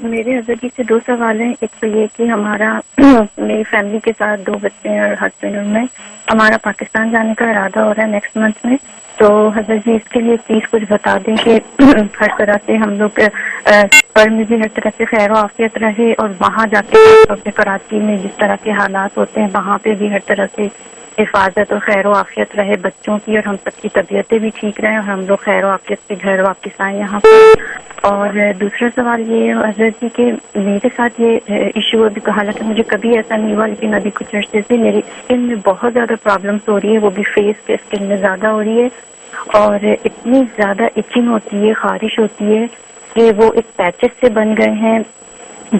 میرے حضرت جی سے دو سوال ہیں. ایک تو یہ کہ ہمارا میری فیملی کے ساتھ 2 بچے ہیں اور ہسبینڈ اور میں, ہمارا پاکستان جانے کا ارادہ ہو رہا ہے نیکسٹ منتھ میں. تو حضرت جی اس کے لیے پلیز کچھ بتا دیں کہ ہر طرح سے ہم لوگ پر میں بھی ہر طرح سے خیر و عافیت رہے, اور وہاں جا کے کراچی میں جس طرح کے حالات ہوتے ہیں وہاں پہ بھی ہر طرح سے حفاظت اور خیر و عافیت رہے بچوں کی, اور ہم سب کی طبیعتیں بھی ٹھیک رہیں, اور ہم لوگ خیر و عافیت سے گھر واپس آئیں یہاں پہ. اور دوسرا سوال یہ ہے حضرت جی کہ میرے ساتھ یہ ایشو ابھی, حالانکہ مجھے کبھی ایسا نہیں ہوا, لیکن ابھی کچھ عرصے سے میری اسکن میں بہت زیادہ پرابلمس ہو رہی ہے, وہ بھی فیس کے اسکن میں زیادہ ہو رہی ہے, اور اتنی زیادہ ایچنگ ہوتی ہے, خارش ہوتی ہے کہ وہ ایک پیچز سے بن گئے ہیں.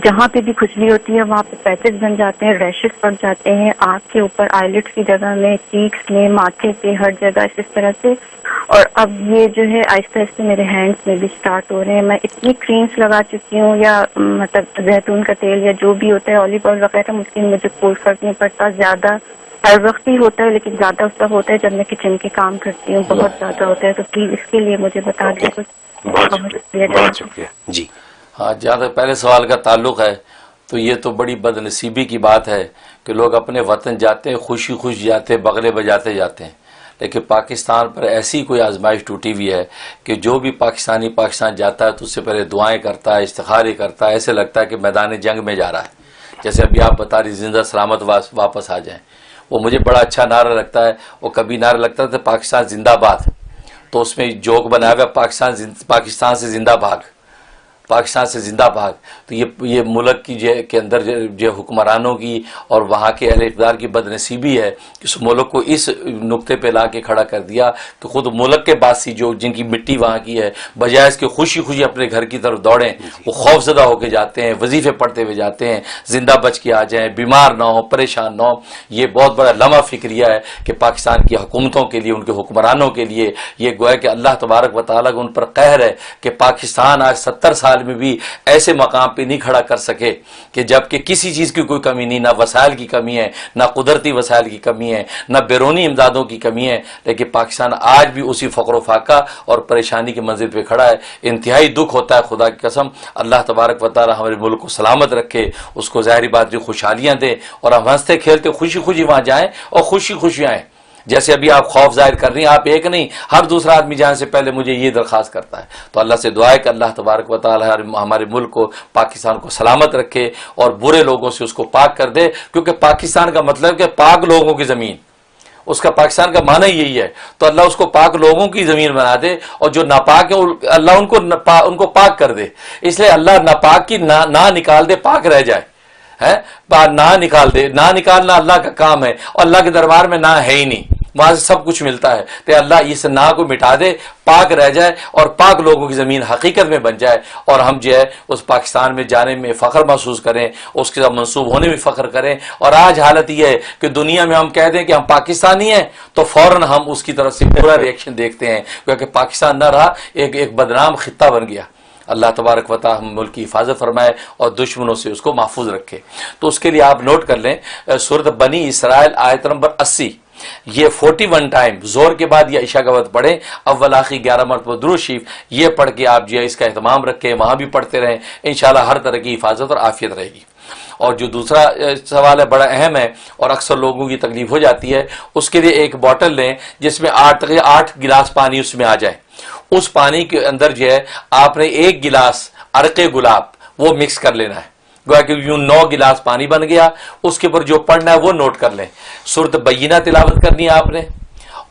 جہاں پہ بھی کھجلی ہوتی ہے وہاں پہ پیچز بن جاتے ہیں, ریشز پڑ جاتے ہیں آنکھ کے اوپر, آئی لٹس کی جگہ میں, چیکس میں, ماتھے پہ, ہر جگہ اس طرح سے. اور اب یہ جو ہے آہستہ آہستہ میرے ہینڈس میں بھی اسٹارٹ ہو رہے ہیں. میں اتنی کریمس لگا چکی ہوں, یا مطلب زیتون کا تیل یا جو بھی ہوتا ہے, اولیو آئل وغیرہ, مجھے کوئی فرق نہیں پڑتا. زیادہ ہر وقت ہی ہوتا ہے, لیکن زیادہ اس وقت ہوتا ہے جب میں کچن کے کام کرتی ہوں, بہت زیادہ ہوتا ہے. تو پلیز اس کے لیے مجھے بتا دیں کچھ. بہت شکریہ. جی ہاں, جہاں تک پہلے سوال کا تعلق ہے تو یہ تو بڑی بد نصیبی کی بات ہے کہ لوگ اپنے وطن جاتے ہیں, خوشی خوش جاتے ہیں, بغلے بجاتے جاتے ہیں, لیکن پاکستان پر ایسی کوئی آزمائش ٹوٹی ہوئی ہے کہ جو بھی پاکستانی پاکستان جاتا ہے تو اس سے پہلے دعائیں کرتا ہے, استخارے کرتا ہے, ایسے لگتا ہے کہ میدان جنگ میں جا رہا ہے. جیسے ابھی آپ بتا رہی زندہ سلامت واپس آ جائیں, وہ مجھے بڑا اچھا نعرہ لگتا ہے. وہ کبھی نعرہ لگتا تھا پاکستان زندہ باد, تو اس میں جوک بنا ہوا پاکستان سے زندہ بھاگ, پاکستان سے زندہ بھاگ. تو یہ ملک کی کے اندر جو حکمرانوں کی اور وہاں کے اہل اقتدار کی بد نصیبی ہے کہ اس ملک کو اس نقطے پہ لا کے کھڑا کر دیا کہ خود ملک کے باسی جو جن کی مٹی وہاں کی ہے, بجائے اس کے خوشی خوشی اپنے گھر کی طرف دوڑیں, وہ خوف زدہ ہو کے جاتے ہیں, وظیفے پڑھتے ہوئے جاتے ہیں, زندہ بچ کے آ جائیں, بیمار نہ ہوں, پریشان نہ ہوں. یہ بہت بڑا لمحہ فکریہ ہے کہ پاکستان کی حکومتوں کے لیے, ان کے حکمرانوں کے لیے یہ گویا کہ اللہ تبارک و تعالیٰ کا ان پر قہر ہے کہ پاکستان آج 70 سال میں بھی ایسے مقام پہ نہیں کھڑا کر سکے کہ جبکہ کسی چیز کی کوئی کمی نہیں, نہ وسائل کی کمی ہے, نہ قدرتی وسائل کی کمی ہے, نہ بیرونی امدادوں کی کمی ہے, لیکن پاکستان آج بھی اسی فقر و فاقہ اور پریشانی کی منزل پہ کھڑا ہے. انتہائی دکھ ہوتا ہے, خدا کی قسم. اللہ تبارک و تعالی ہمارے ملک کو سلامت رکھے, اس کو ظاہری بات جو خوشحالیاں دے, اور ہم ہنستے کھیلتے خوشی خوشی وہاں جائیں اور خوشی خوشی آئیں. جیسے ابھی آپ خوف ظاہر کر رہی ہیں, آپ ایک نہیں, ہر دوسرا آدمی جانے سے پہلے مجھے یہ درخواست کرتا ہے. تو اللہ سے دعا ہے کہ اللہ تبارک و تعالی ہمارے ملک کو, پاکستان کو سلامت رکھے اور برے لوگوں سے اس کو پاک کر دے, کیونکہ پاکستان کا مطلب کہ پاک لوگوں کی زمین, اس کا پاکستان کا معنی یہی ہے. تو اللہ اس کو پاک لوگوں کی زمین بنا دے, اور جو ناپاک ہے اللہ ان کو پاک کر دے. اس لیے اللہ ناپاک کی نہ نکال دے, پاک رہ جائے, نہ نکال دے. نہ نکالنا اللہ کا کام ہے, اور اللہ کے دربار میں نہ ہے ہی نہیں, وہاں سے سب کچھ ملتا ہے. تو اللہ اس نہ کو مٹا دے, پاک رہ جائے, اور پاک لوگوں کی زمین حقیقت میں بن جائے, اور ہم جو ہے اس پاکستان میں جانے میں فخر محسوس کریں, اس کے ساتھ منسوب ہونے میں فخر کریں. اور آج حالت یہ ہے کہ دنیا میں ہم کہہ دیں کہ ہم پاکستانی ہیں تو فوراً ہم اس کی طرف سے پورا ریئیکشن دیکھتے ہیں, کیونکہ پاکستان نہ رہا, ایک بدنام خطہ بن گیا. اللہ تبارک و تعالی ہم ملک کی حفاظت فرمائے اور دشمنوں سے اس کو محفوظ رکھے. تو اس کے لیے آپ نوٹ کر لیں سورۃ بنی اسرائیل آیت نمبر 80, یہ 41 ٹائم زور کے بعد یا عشاء کے بعد پڑھیں, اول آخر 11 مرتبہ درود شریف, یہ پڑھ کے آپ جو ہے اس کا اہتمام رکھیں, وہاں بھی پڑھتے رہیں, انشاءاللہ ہر طرح کی حفاظت اور عافیت رہے گی. اور جو دوسرا سوال ہے بڑا اہم ہے اور اکثر لوگوں کی تکلیف ہو جاتی ہے, اس کے لیے ایک بوٹل لیں جس میں 8 گلاس پانی اس میں آ جائے. اس پانی کے اندر جو ہے آپ نے 1 گلاس عرق گلاب وہ مکس کر لینا ہے, گویا کہ یوں 9 گلاس پانی بن گیا. اس کے اوپر جو پڑھنا ہے وہ نوٹ کر لیں. سورۃ بینہ تلاوت کرنی ہے آپ نے,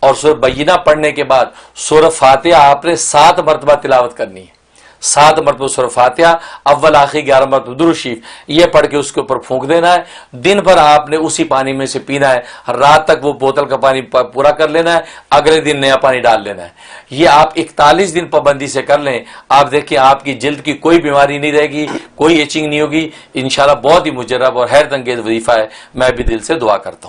اور سورۃ بینہ پڑھنے کے بعد سورۃ فاتحہ آپ نے 7 مرتبہ تلاوت کرنی ہے. 7 مرتبہ سورۃ فاتحہ, اول آخر 11 مرتبہ درود شریف, یہ پڑھ کے اس کے اوپر پھونک دینا ہے. دن بھر آپ نے اسی پانی میں سے پینا ہے, رات تک وہ بوتل کا پانی پورا کر لینا ہے, اگلے دن نیا پانی ڈال لینا ہے. یہ آپ 41 دن پابندی سے کر لیں, آپ دیکھیں آپ کی جلد کی کوئی بیماری نہیں رہے گی, کوئی ایچنگ نہیں ہوگی انشاءاللہ. بہت ہی مجرب اور حیرت انگیز وظیفہ ہے, میں بھی دل سے دعا کرتا ہوں.